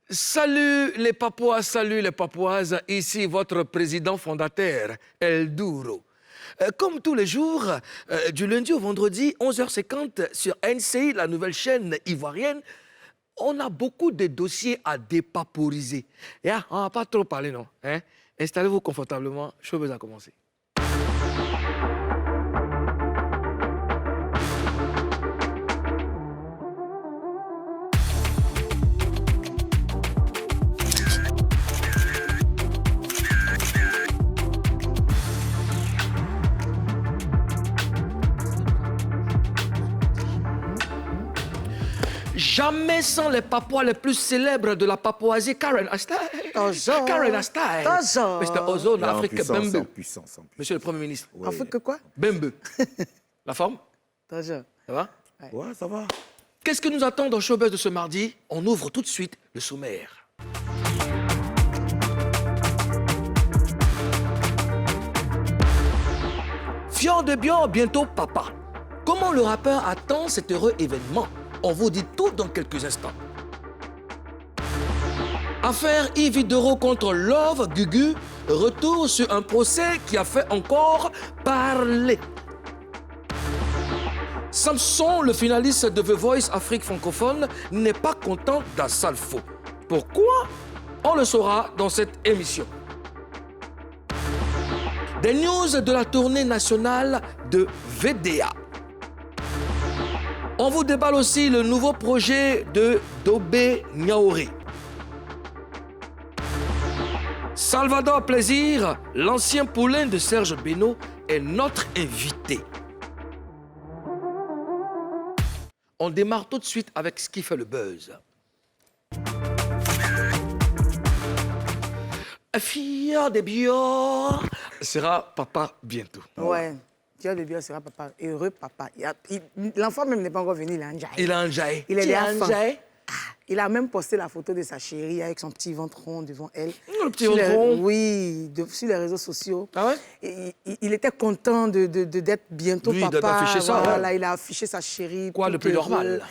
Salut les Papouas, salut les Papouases, ici votre président fondateur, El Duro. Comme tous les jours, du lundi au vendredi, 11h50 sur NCI, la nouvelle chaîne ivoirienne, on a beaucoup de dossiers à dépaporiser. Et on va pas trop parler, non? Hein? Installez-vous confortablement, showbiz a commencé. Jamais sans les Papouas les plus célèbres de la Papouasie, Karen Astai. Toujours. Karen Astai. Toujours. Mr. Ozone, Afrique Bembe. En puissance. Monsieur le Premier ministre. Ouais. Afrique quoi? Bembe. La forme? Toujours. Ça va? Ouais, ça va. Qu'est-ce que nous attend dans Showbiz de ce mardi? On ouvre tout de suite le sommaire. Fior de Bior, bientôt papa. Comment le rappeur attend cet heureux événement? On vous dit tout dans quelques instants. Affaire Yves Doro contre Love Gugu. Retour sur un procès qui a fait encore parler. Samson, le finaliste de The Voice Afrique francophone, n'est pas content d'Assalfo. Pourquoi? On le saura dans cette émission. Des news de la tournée nationale de VDA. On vous déballe aussi le nouveau projet de Dobé Niaouri. Salvador Plaisir, l'ancien poulain de Serge Beno, est notre invité. On démarre tout de suite avec ce qui fait le buzz. Fior de Bior sera papa bientôt. Ouais. Fior de Bior sera papa. Heureux papa. L'enfant même n'est pas encore venu, il est en jaille. Il a un jaille. Il est Tu déjà as un fan. jaille? Il a même posté la photo de sa chérie avec son petit ventre rond devant elle. Le petit Sur ventre les- rond? Oui, sur les réseaux sociaux. Ah ouais? Et il était content d'être bientôt Lui, papa. d'afficher ça, Voilà, ouais. il a affiché sa chérie. Quoi, tout le plus heureux. normal?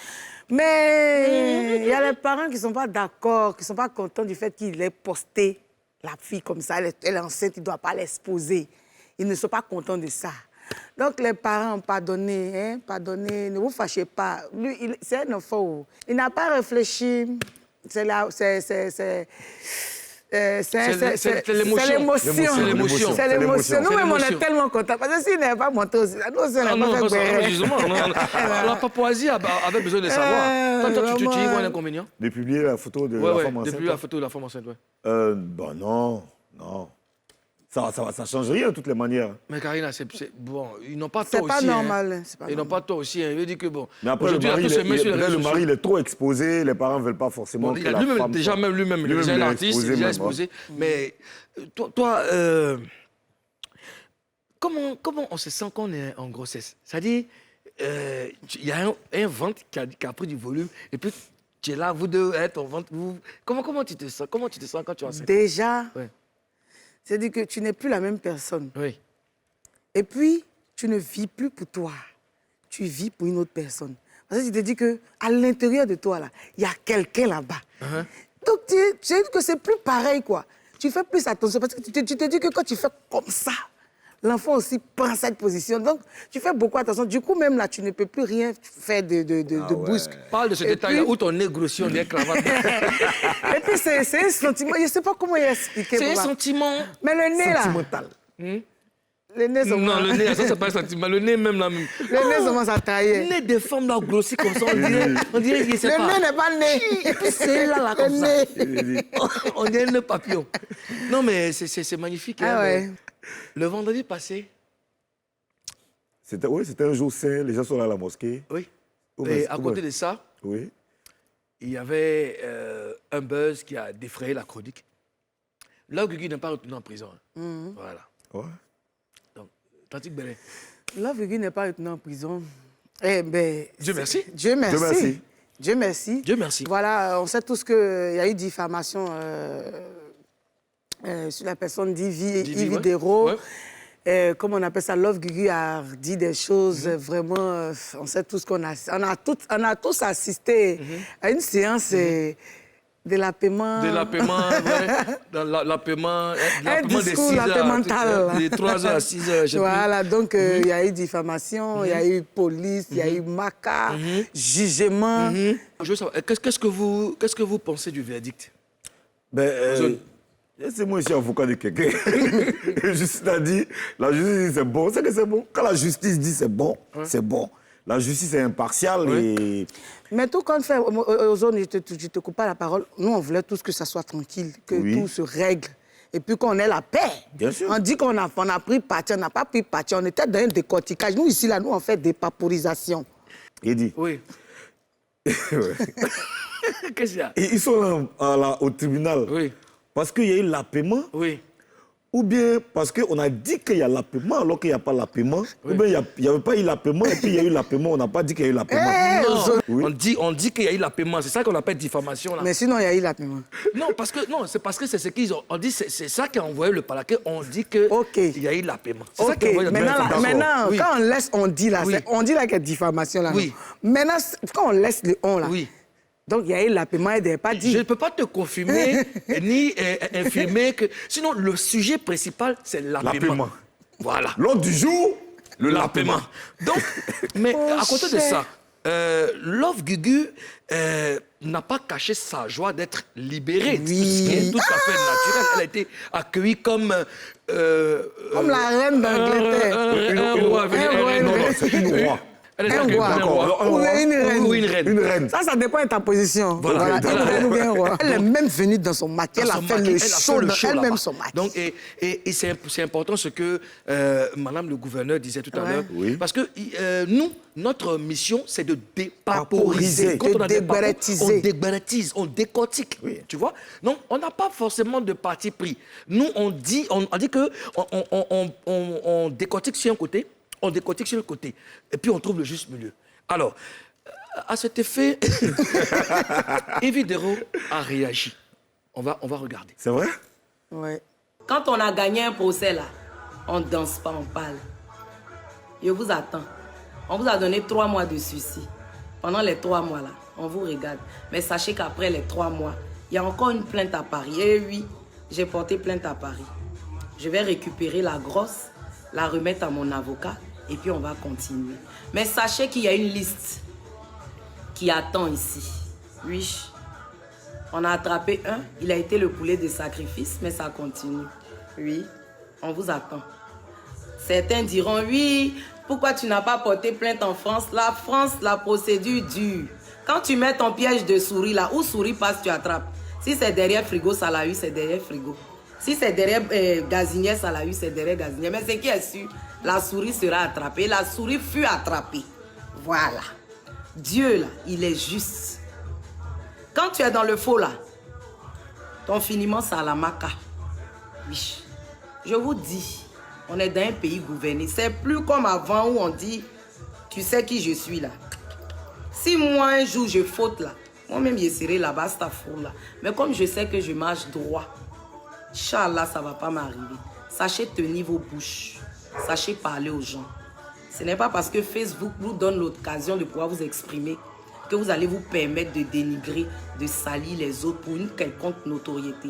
Mais il y a les parents qui ne sont pas d'accord, qui ne sont pas contents du fait qu'il ait posté la fille comme ça. Elle est enceinte, il ne doit pas l'exposer. Ils ne sont pas contents de ça. Donc les parents ont pardonné, hein, pardonné, ne vous fâchez pas. Lui, c'est un enfant. Il n'a pas réfléchi. C'est l'émotion. l'émotion. C'est l'émotion. C'est l'émotion. C'est Nous-mêmes, on est l'émotion. tellement contents. Parce que s'il n'avait pas monté aussi, nous aussi, on Ah n'a non, pas parce fait que, guérir. justement, la Papouasie avait besoin de savoir. Toi, tu y vois un inconvénient? De publier la photo de Ouais, la ouais, femme enceinte. depuis la photo de la femme enceinte, ouais. Bon, non. Ça change rien de toutes les manières. Mais Karina, bon, ils n'ont pas C'est tort pas aussi. normal. Hein. C'est pas Ils n'ont normal. pas tort aussi. Hein. Il veut dire que bon. Mais après, le aujourd'hui, mari, tous ces messieurs sur les réseaux le mari, il est trop exposé. Les parents ne veulent pas forcément que la lui-même, femme déjà, soit- lui-même, il est Lui-même, déjà un il est artiste, il est déjà même, exposé. Mais toi, comment on se sent qu'on est en grossesse? C'est-à-dire, il y a un ventre qui a pris du volume, et puis tu es là, vous deux, ton ventre. Comment tu te sens? Comment tu te sens quand tu es enceinte? Déjà, Ouais. c'est-à-dire que tu n'es plus la même personne. Oui. Et puis, tu ne vis plus pour toi. Tu vis pour une autre personne. Parce que tu te dis qu'à l'intérieur de toi, là, il y a quelqu'un là-bas. Donc, tu sais que c'est plus pareil, quoi. Tu fais plus attention. Parce que tu te dis que quand tu fais comme ça, l'enfant aussi prend cette position. Donc, tu fais beaucoup attention. Du coup, même là, tu ne peux plus rien faire de brusque. Parle de ce Et détail-là puis- où ton nez grossit, on est cravate. Et puis, c'est un sentiment. Je ne sais pas comment expliquer. C'est un papa. sentiment. Mais le nez, là. Sentimental. Le nez, Non, le nez, ça, c'est pas un sentiment. Le nez, même là. Même. le nez commence à Le tailler. nez des femmes là grossit comme ça, on dirait qu'il sait Le pas. nez n'est pas le nez. Et puis c'est là, comme ça. nez. On dirait un nœud papillon. Non, mais c'est magnifique. Ah hein, ouais. Le vendredi passé, C'était un jour saint. Les gens sont là à la mosquée. oui. Oh, Et mais- à oh, côté mais- de ça, Oui. il y avait un buzz qui a défrayé la chronique. Là, Gugu n'est pas retenu en prison. Hein. Voilà. Ouais. Donc, Tantique Belé. Love Gugu n'est pas retenu en prison. Eh ben, Dieu merci. Dieu merci. Dieu merci. Dieu merci. Dieu merci. Voilà, on sait tous qu'il y a eu diffamation sur la personne d'Yves ouais. Dero. Ouais. Comme on appelle ça, Love Gugu a dit des choses vraiment... on sait tous qu'on a tous assisté à une séance De l'appaiement. De l'appaiement, ouais. L'appaiement des discours 6 heures. l'appaimental. De 3 heures à 6 heures, je sais Voilà, donc il y a eu diffamation, il y a eu police, il y a eu maca, jugement. plus. Je veux savoir, qu'est-ce que vous pensez du verdict? Ben, c'est moi, je suis avocat de quelqu'un. La justice a dit, la justice dit c'est bon, c'est que c'est bon. Quand la justice dit c'est bon, c'est bon. La justice est impartiale et... Mais tout comme fait, Ozone, je te coupe pas la parole, nous on voulait tous que ça soit tranquille, que tout se règle. Et puis qu'on ait la paix. Bien sûr. On dit qu'on a pris parti, on n'a pas pris parti, on était dans un décortiquage. Nous ici, là, nous on fait des paporisation. Il dit. Oui. Qu'est-ce qu'il y a? Et ils sont là, au tribunal. Oui. Parce qu'il y a eu l'appaiement. Oui. Ou bien parce qu'on a dit qu'il y a l'appaiement alors qu'il n'y a pas l'appaiement. Ou bien il n'y avait pas eu l'appaiement et puis il y a eu l'appaiement. On n'a pas dit qu'il y a eu l'appaiement. Non, Oui. on dit qu'il y a eu l'appaiement. C'est ça qu'on appelle diffamation. Là. Mais sinon, il y a eu l'appaiement. Non, c'est parce que c'est ce qu'ils ont. On dit c'est ça qui a envoyé le parquet. On dit que il y a eu l'appaiement. C'est ça qui a envoyé le parquet. Maintenant, Oui. quand on laisse, on dit là, on dit là qu'il y a diffamation là. Oui. Non. Maintenant, quand on laisse le on là. Oui. Donc il y a eu l'appaiement, il n'est pas dit. Je ne peux pas te confirmer ni infirmer que. Sinon, le sujet principal, c'est l'appaiement. L'appaiement. Voilà. L'ordre du jour, le l'appaiement. Donc, mais à côté de ça, Love Gugu n'a pas caché sa joie d'être libérée. Oui. Ce qui est tout à fait naturel. Elle a été accueillie comme... Comme la reine d'Angleterre. Un roi. Non, c'est une roi. Elle est Un accueillie roi. comme un roi. Ou une reine. Ou une reine. Une reine. Ça dépend de ta position. Voilà. Une reine ou bien un roi. Elle est même venue dans son maquis. Elle a fait le show elle-même là-bas. son maquis. Donc, et c'est important ce que Madame le gouverneur disait tout à l'heure. Oui. Parce que nous, notre mission, c'est de dépaporiser. Paporiser, Quand on a des papos, débaratisser. on débaratise, on décortique. Oui. Tu vois? Donc, on n'a pas forcément de parti pris. Nous, on dit que on décortique sur un côté, on décortique sur le côté. Et puis, on trouve le juste milieu. Alors, à cet effet, Evidero a réagi. On va regarder. C'est vrai? Ouais. Quand on a gagné un procès là, on ne danse pas, on parle. Je vous attends. On vous a donné 3 mois de sursis. Pendant les 3 mois là, on vous regarde. Mais sachez qu'après les 3 mois, il y a encore une plainte à Paris. Et oui, j'ai porté plainte à Paris. Je vais récupérer la grosse, la remettre à mon avocat et puis on va continuer. Mais sachez qu'il y a une liste qui attend ici. Oui. On a attrapé un, il a été le poulet de sacrifice, mais ça continue. Oui, on vous attend. Certains diront, oui, pourquoi tu n'as pas porté plainte en France? La France, la procédure dure. Quand tu mets ton piège de souris là, où souris passe, tu attrapes. Si c'est derrière frigo, ça l'a eu, c'est derrière frigo. Si c'est derrière gazinière, ça l'a eu, c'est derrière gazinière. Mais ce qui est sûr, la souris sera attrapée. La souris fut attrapée. Voilà. Dieu, là, il est juste. Quand tu es dans le faux, là, ton finiment, c'est à la maca. Oui. Je vous dis, on est dans un pays gouverné. C'est plus comme avant où on dit, tu sais qui je suis, là. Si moi, un jour, je faute, là, moi-même, je serai là-bas, c'est fou, là. Mais comme je sais que je marche droit, Inch'Allah, ça ne va pas m'arriver. Sachez tenir vos bouches. Sachez parler aux gens. Ce n'est pas parce que Facebook vous donne l'occasion de pouvoir vous exprimer que vous allez vous permettre de dénigrer, de salir les autres pour une quelconque notoriété.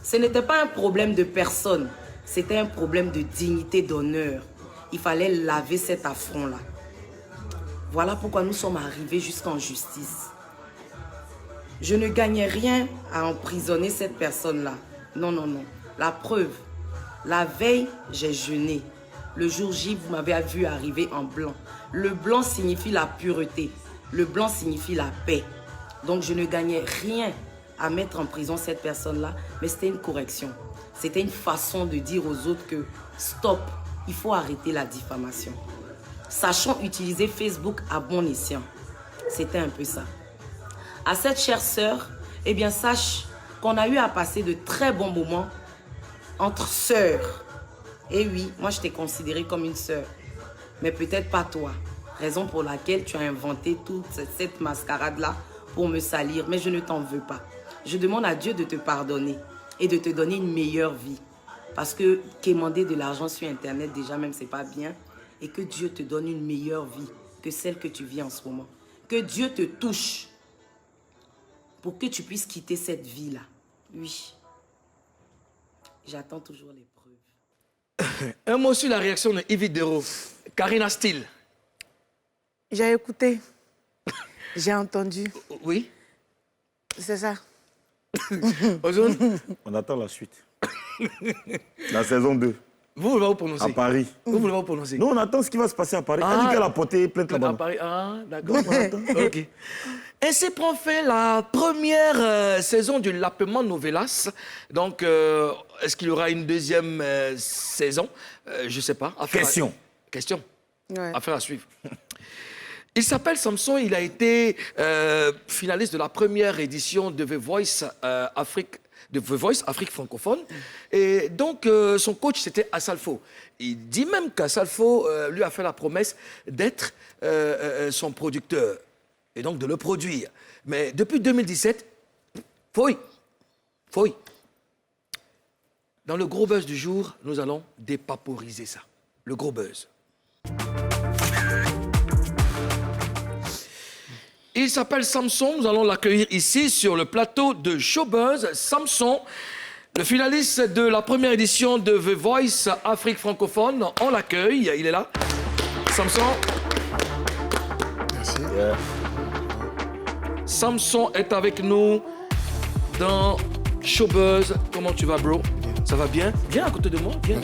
Ce n'était pas un problème de personne, c'était un problème de dignité, d'honneur. Il fallait laver cet affront-là. Voilà pourquoi nous sommes arrivés jusqu'en justice. Je ne gagnais rien à emprisonner cette personne-là. Non, non, non. La preuve, la veille, j'ai jeûné. Le jour J, vous m'avez vu arriver en blanc. Le blanc signifie la pureté. Le blanc signifie la paix. Donc, je ne gagnais rien à mettre en prison cette personne-là, mais c'était une correction. C'était une façon de dire aux autres que stop, il faut arrêter la diffamation. Sachons utiliser Facebook à bon escient. C'était un peu ça. À cette chère sœur, eh bien, sache qu'on a eu à passer de très bons moments entre sœurs. Et oui, moi, je t'ai considérée comme une sœur, mais peut-être pas toi. Raison pour laquelle tu as inventé toute cette mascarade-là pour me salir, mais je ne t'en veux pas. Je demande à Dieu de te pardonner et de te donner une meilleure vie. Parce que quémander de l'argent sur Internet, déjà même, c'est pas bien. Et que Dieu te donne une meilleure vie que celle que tu vis en ce moment. Que Dieu te touche. pour que tu puisses quitter cette vie-là. Oui. J'attends toujours les preuves. Un mot sur la réaction de Yves Dero. Karina Steele. J'ai écouté. J'ai entendu. Oui. C'est ça. Ozone, On attend la suite. La saison 2, vous voulez pas vous prononcer à Paris. Vous voulez pas vous prononcer Nous, on attend ce qui va se passer à Paris. Ah. Elle dit qu'elle a porté plainte À là-bas. Paris. Ah, d'accord. Ok. Ainsi prend fin la première saison du Lapement Novelas. Donc, est-ce qu'il y aura une deuxième saison? Je ne sais pas. Question. Question. Ouais. Affaire à suivre. Il s'appelle Samson, il a été finaliste de la première édition de The Voice Afrique francophone. Et donc, son coach, c'était Assalfo. Il dit même qu'Assalfo lui a fait la promesse d'être son producteur et donc de le produire. Mais depuis 2017, fouille. Dans le gros buzz du jour, nous allons dépaporiser ça. Le gros buzz. Il s'appelle Samson, nous allons l'accueillir ici sur le plateau de Showbuzz. Samson, le finaliste de la première édition de The Voice Afrique francophone, on l'accueille, il est là. Samson. Merci. Samson est avec nous dans Showbuzz. Comment tu vas, bro? Ça va bien? Viens à côté de moi, viens.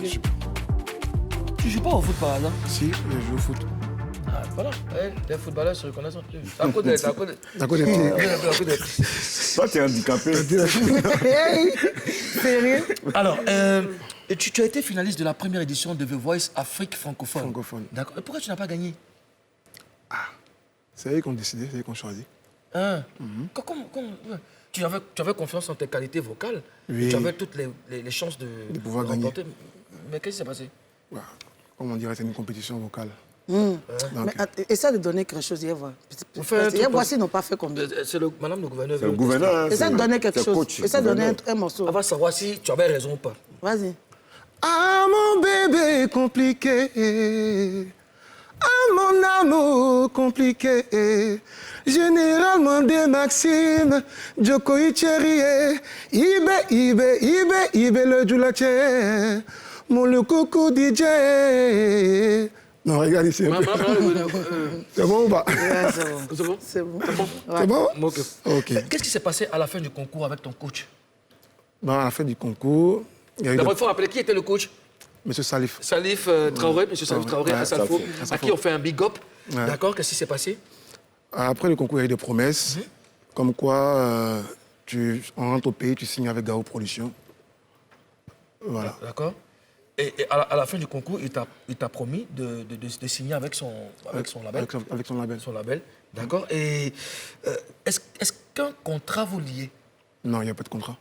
Tu joues pas au foot par hasard? Si, je joue au foot. Ah, voilà, les footballeurs se reconnaissent entre eux. À côté. D'accord, les pieds. Toi, tu es handicapé. Sérieux? Alors, tu as été finaliste de la première édition de The Voice Afrique francophone. Francophone. D'accord. Et pourquoi tu n'as pas gagné? C'est eux qui ont décidé, c'est eux qui ont choisi. Hein? Ouais. Tu avais confiance en tes qualités vocales. Oui. Et tu avais toutes les chances de pouvoir gagner. remporter. Mais qu'est-ce qui s'est passé? Voilà. Comme on dirait, c'est une compétition vocale. Mais Donc, essaie de donner quelque chose, voir. Vous faites un truc Voici, ils n'ont pas fait comme nous. C'est madame le gouverneur. C'est le gouverneur. hein, Essaie de donner quelque c'est chose. coach, Essaie de donner gouverneur. un morceau. On va savoir si tu avais raison ou pas. Vas-y. ah, mon bébé compliqué. Ah, mon amour compliqué. Généralement des maximes. Joko Icherie. Ibe, le djoulache. Mon le coucou DJ. Non, regarde ici. C'est bon ou pas? Ouais, c'est bon. C'est bon? C'est bon. C'est bon? Ok. Ok. Qu'est-ce qui s'est passé à la fin du concours avec ton coach? Bon, à la fin du concours, il y a eu D'abord, il faut rappeler qui était le coach? M. Salif. Salif Traoré, M. Salif Traoré, Ouais, à Salfo, Salfo. à qui on fait un big up. Ouais. D'accord, qu'est-ce qui s'est passé? Après le concours, il y a eu des promesses, comme quoi on rentre au pays, tu signes avec Gao Production. Voilà. D'accord. Et à la fin du concours, il t'a promis de signer avec son label. Avec son label. Son label, d'accord. Et est-ce qu'un contrat vous liait? Non, il n'y a pas de contrat.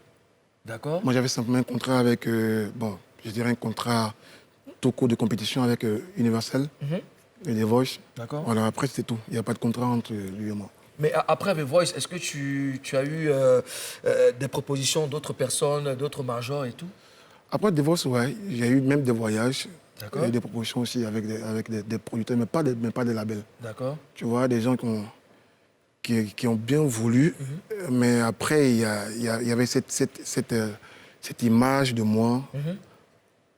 D'accord. Moi, j'avais simplement un contrat avec, je dirais un contrat tout court de compétition avec Universal et The Voice. D'accord. Voilà, après, c'était tout. Il n'y a pas de contrat entre lui et moi. Mais après The Voice, est-ce que tu as eu des propositions d'autres personnes, d'autres majors et tout? Après The Voice, ouais, il y a eu même des voyages. D'accord. Il y a eu des propositions aussi avec des producteurs, mais pas des labels. D'accord. Tu vois, des gens qui ont bien voulu, mais après, il y avait cette image de moi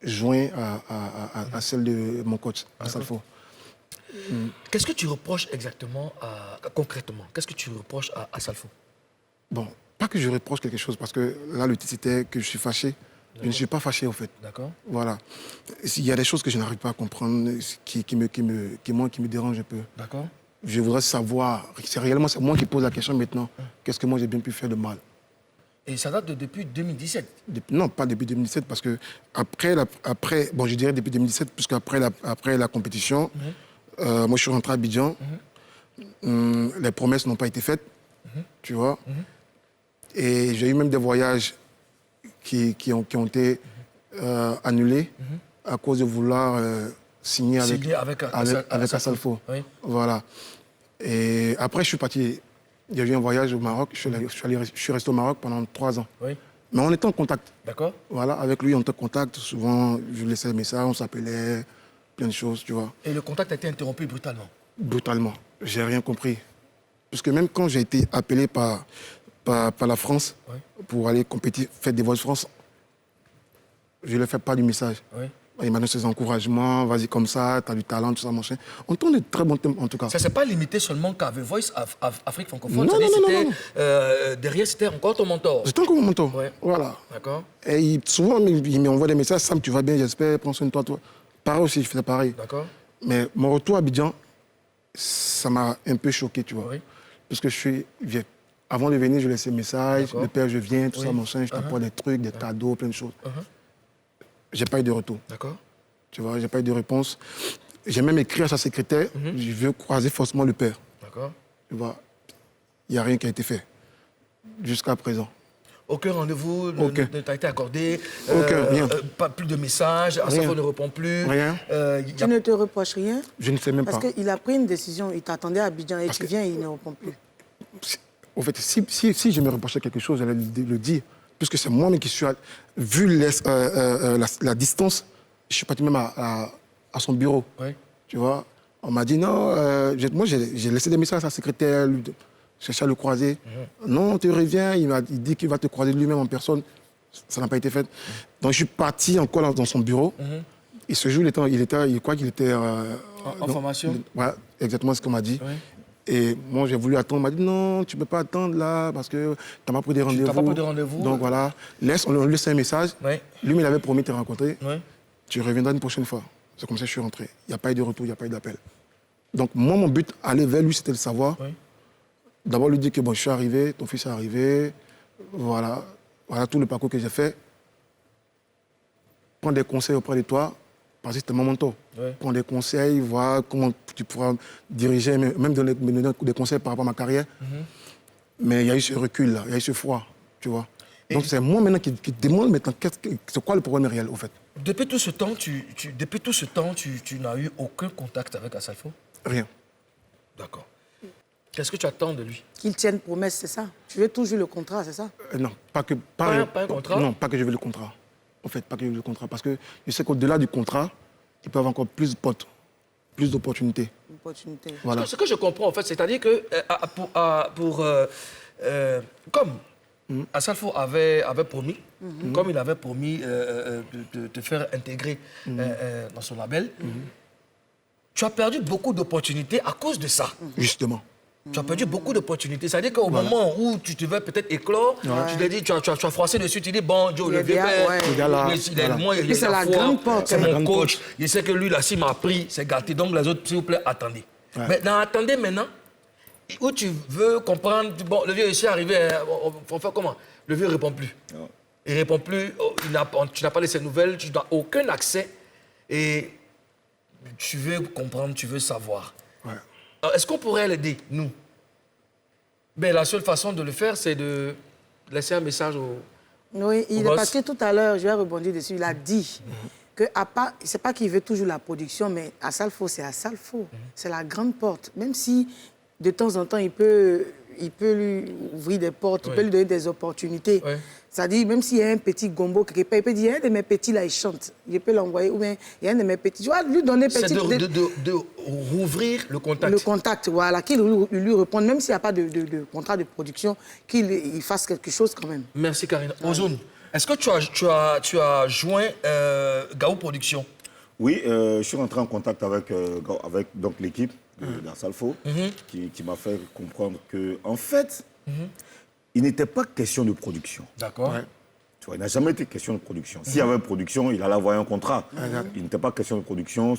jointe à celle de mon coach, à Salfo. Qu'est-ce que tu reproches exactement, concrètement? Qu'est-ce que tu reproches à Salfo? Bon, pas que je reproche quelque chose, parce que là, le titre, c'était que je suis fâché. Je ne suis pas fâché, au fait. D'accord. Voilà. Il y a des choses que je n'arrive pas à comprendre, qui me dérangent un peu. D'accord. Je voudrais savoir, c'est réellement moi qui pose la question maintenant, qu'est-ce que moi j'ai bien pu faire de mal? Et ça date depuis 2017? Non, pas depuis 2017, parce que après je dirais depuis 2017, puisque après la compétition, moi je suis rentré à Abidjan, les promesses n'ont pas été faites, tu vois, et j'ai eu même des voyages qui ont été annulés à cause de vouloir signer avec Assalfo. Oui. Voilà. Et après, je suis parti. Il y a eu un voyage au Maroc. Je suis resté au Maroc pendant 3 ans. Oui. Mais on était en contact. D'accord. Voilà, avec lui, on était en contact. Souvent, je lui laissais des messages, on s'appelait, plein de choses, tu vois. Et le contact a été interrompu brutalement? Brutalement. J'ai rien compris. Parce que même quand j'ai été appelé par par la France pour aller compétir, faire des vols de France. Je ne le fais pas du message. Oui. Il m'a donné ses encouragements, vas-y comme ça, tu as du talent, tout ça, machin. On tourne de très bons thèmes en tout cas. Ça ne s'est pas limité seulement qu'à The Voice Afrique francophone. Non, C'est-à-dire non, c'était, non, derrière, c'était encore ton mentor. J'étais encore mon mentor. Ouais. Voilà. D'accord. Et souvent, il m'envoie des messages, Sam, tu vas bien, j'espère, prends soin de toi, toi. Pareil aussi, je faisais pareil. D'accord. Mais mon retour à Abidjan, ça m'a un peu choqué, tu vois. Oui. Parce que avant de venir, je laissais un message, D'accord. le père, je viens, tout Oui. ça, machin, je t'apporte des trucs, des cadeaux, plein de choses. J'ai pas eu de retour. D'accord. Tu vois, j'ai pas eu de réponse. J'ai même écrit à sa secrétaire, je veux croiser forcément le père. D'accord. Tu vois, il n'y a rien qui a été fait jusqu'à présent. Aucun rendez-vous Aucun. ne t'a été accordé. Aucun, rien. Pas plus de messages. Asafo ne répond plus. Rien. Tu ne te reproches rien? Je ne sais même Parce pas. qu'il a pris une décision, il t'attendait à Abidjan et Parce tu que- viens et il ne répond plus. En fait, si je me reprochais quelque chose, j'allais le dire. Puisque c'est moi-même qui suis... Vu la distance, je suis parti même à son bureau. Oui. Tu vois, on m'a dit non. Moi, j'ai laissé des messages à sa secrétaire, chercher à le croiser. Non, tu reviens. Il dit qu'il va te croiser lui-même en personne. Ça n'a pas été fait. Donc, je suis parti encore dans son bureau. Et ce jour, il croit qu'il était... En formation. Voilà, exactement ce qu'on m'a dit. Oui. Et moi, j'ai voulu attendre. On m'a dit non, tu ne peux pas attendre là parce que tu n'as pas pris de rendez-vous. t'as pas pris de rendez-vous. Donc voilà, on lui laisse un message. Oui. Lui, il avait promis de te rencontrer. Oui. Tu reviendras une prochaine fois. C'est comme ça que je suis rentré. Il n'y a pas eu de retour, il n'y a pas eu d'appel. Donc moi, mon but, aller vers lui, c'était de savoir. Oui. D'abord lui dire que bon, je suis arrivé, ton fils est arrivé. Voilà tout le parcours que j'ai fait. Prends des conseils auprès de toi, parce que c'était mon mentor. Oui. Prends des conseils, voir comment tu pourras diriger, même donner des conseils par rapport à ma carrière. Mais il y a eu ce recul-là, il y a eu ce froid, tu vois. Donc c'est moi maintenant qui demande maintenant c'est quoi le problème réel, au fait. Depuis tout ce temps, tu n'as eu aucun contact avec Asafo? Rien. D'accord. Qu'est-ce que tu attends de lui? Qu'il tienne promesse, c'est ça? Tu veux toujours le contrat, c'est ça? Non, pas un contrat? Non, pas que je veux le contrat. En fait, pas que je veux le contrat. Parce que je sais qu'au-delà du contrat, ils peuvent encore plus de potes, plus d'opportunités. Une opportunité. Voilà. Ce que je comprends, en fait, c'est-à-dire que comme Asafo avait promis, comme il avait promis de te faire intégrer dans son label, tu as perdu beaucoup d'opportunités à cause de ça. Justement. Tu as perdu beaucoup d'opportunités. C'est-à-dire qu'au moment où tu devais peut-être éclore, tu t'es dit, tu as froissé dessus, tu dis, bon, Joe, le vieux père, ouais. Le gars là, il a le moins, il puis a c'est la la foi, grande porte, c'est hein. mon La grande coach. Il sait que lui, là, s'il m'a pris, c'est gâté. Donc les autres, s'il vous plaît, attendez. Ouais. Maintenant, attendez maintenant, où tu veux comprendre, bon, le vieux est ici arrivé, on fait comment? Le vieux ne répond plus. Il ne répond plus, tu n'as pas laissé de nouvelles, tu n'as aucun accès. Et tu veux comprendre, tu veux savoir. Ouais. Alors, est-ce qu'on pourrait l'aider, nous? Ben, la seule façon de le faire, c'est de laisser un message au... Oui, Au boss. parce que tout à l'heure, je vais rebondir dessus, il a dit que c'est pas qu'il veut toujours la production, mais à Salfo, c'est à Salfo. C'est la grande porte. Même si de temps en temps, il peut lui ouvrir des portes, il Oui. peut lui donner des opportunités. Oui. C'est-à-dire, même s'il y a un petit gombo quelque part, il peut dire, il y a un de mes petits là, il chante. Je peux l'envoyer. Ou bien, il y a un de mes petits. Tu vois, lui donner C'est petit... de rouvrir le contact. Le contact, voilà, qu'il lui réponde, même s'il n'y a pas de contrat de production, qu'il fasse quelque chose quand même. Merci, Karine. Ozone, est-ce que tu as joint Gao Production? Oui, je suis rentré en contact avec donc l'équipe d'Ansalfo qui m'a fait comprendre que, en fait, il n'était pas question de production. D'accord. Ouais. Tu vois, il n'a jamais été question de production. S'il y avait une production, il allait avoir un contrat. Il n'était pas question de production.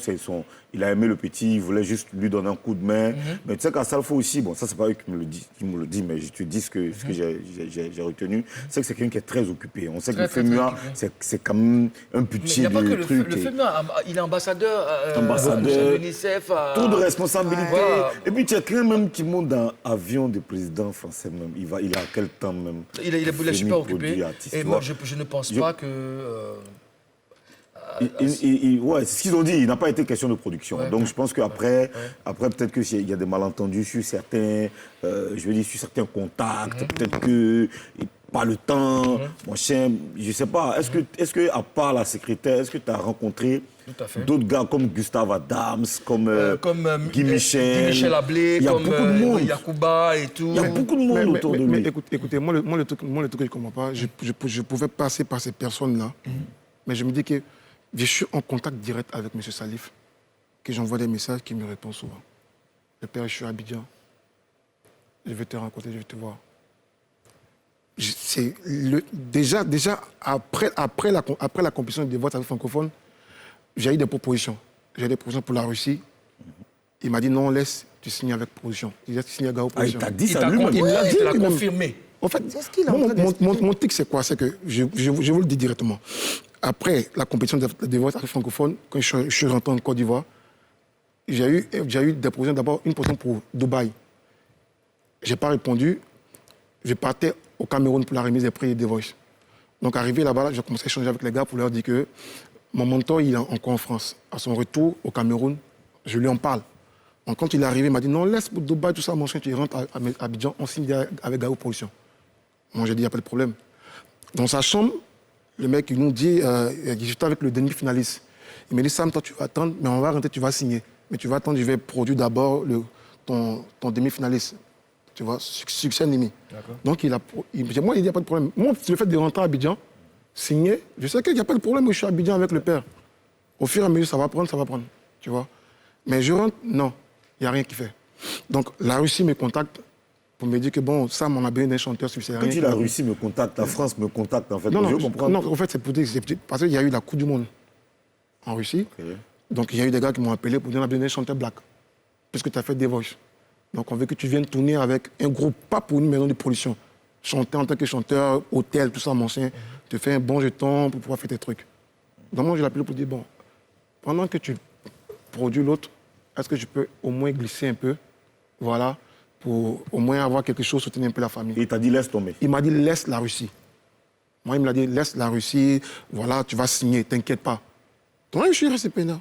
Il a aimé le petit, il voulait juste lui donner un coup de main. Mais tu sais qu'à Salfo aussi, bon, ça, c'est pas eux qui me le disent, mais je te dis ce que j'ai retenu, c'est que c'est quelqu'un qui est très occupé. On sait que le FEMUA, c'est quand même un Mais il petit n'y a pas que le truc. FEMUA, il est ambassadeur, Ambassadeur, chez l'UNICEF. Trop de responsabilités. Voilà. Et puis tu as quelqu'un même qui monte dans l'avion du président français même. Il a quel temps même? Il est Fini, super produit, occupé. artiste, Et tu moi, vois. je ne pense pas que... Ouais, c'est ce qu'ils ont dit, il n'a pas été question de production. Ouais. Donc je pense qu'après, après peut-être qu'il y a des malentendus sur certains, je veux dire, sur certains contacts, peut-être que pas le temps, mon chien, je sais pas. Est-ce que à part la secrétaire, est-ce que tu as rencontré Tout à fait. D'autres gars comme Gustave Adams, comme Guy Michel. Guy Michel Ablé, il y a comme beaucoup de monde. Yacouba et tout. Il y a beaucoup de monde autour de lui. Mais écoutez, moi, le truc que je ne comprends pas, je pouvais passer par ces personnes-là, mais je me dis que je suis en contact direct avec M. Salif, que j'envoie des messages qui me répondent souvent. Le père, je suis à Abidjan. Je vais te rencontrer, je vais te voir. Déjà après la compétition des votes francophones, j'ai eu des propositions. J'ai des propositions pour la Russie. Il m'a dit non, laisse, tu signes avec proposition. Il a signé avec Gao Ah, il proposition. t'a dit ça lui-même. Il l'a lui-même. confirmé. En fait, C'est ce qu'il est en train mon tic, c'est quoi? C'est que, je vous le dis directement, après la compétition des votes francophones, quand je suis rentré en Côte d'Ivoire, j'ai eu des propositions, d'abord une proposition pour Dubaï. Je n'ai pas répondu. Je partais au Cameroun pour la remise des prix des Voice. Donc, arrivé là-bas, j'ai commencé à échanger avec les gars pour leur dire que mon mentor, il est encore en France. À son retour au Cameroun, je lui en parle. Donc, quand il est arrivé, il m'a dit non, laisse pour Dubaï, tout ça, mon chien, tu rentres à Abidjan, on signe avec Gao Production. Moi, j'ai dit, il n'y a pas de problème. Dans sa chambre, le mec, il nous dit, j'étais avec le demi-finaliste. Il m'a dit, Sam, toi, tu vas attendre, mais on va rentrer, tu vas signer. Mais tu vas attendre, je vais produire d'abord ton demi-finaliste. Tu vois, succès ennemi. Donc, moi, il dit, il n'y a pas de problème. Moi, le fait de rentrer à Abidjan, signer, je sais qu'il n'y a pas de problème, je suis à Abidjan avec le père. Au fur et à mesure, ça va prendre, tu vois. Mais je rentre, non, il n'y a rien qui fait. Donc, la Russie me contacte pour me dire que, bon, Sam, on a besoin d'un chanteur suisse. Quand tu la Russie me contacte, la France me contacte, en fait. Non, je comprends. non, en fait, c'est pour dire que parce qu'il y a eu la Coupe du Monde en Russie. Okay. Donc, il y a eu des gars qui m'ont appelé pour dire qu'on a besoin d'un chanteur black. Puisque tu as fait des voices. Donc, on veut que tu viennes tourner avec un groupe, pas pour une maison de production. Chanter en tant que chanteur, hôtel, tout ça, mon chien. Tu fais un bon jeton pour pouvoir faire tes trucs. Donc, moi, je l'ai appelé pour dire, bon, pendant que tu produis l'autre, est-ce que je peux au moins glisser un peu, voilà, pour au moins avoir quelque chose, soutenir un peu la famille. Et il t'a dit, laisse tomber. Il m'a dit, laisse la Russie. Moi, il me l'a dit, laisse la Russie, voilà, tu vas signer, t'inquiète pas. Donc, je suis resté peinard.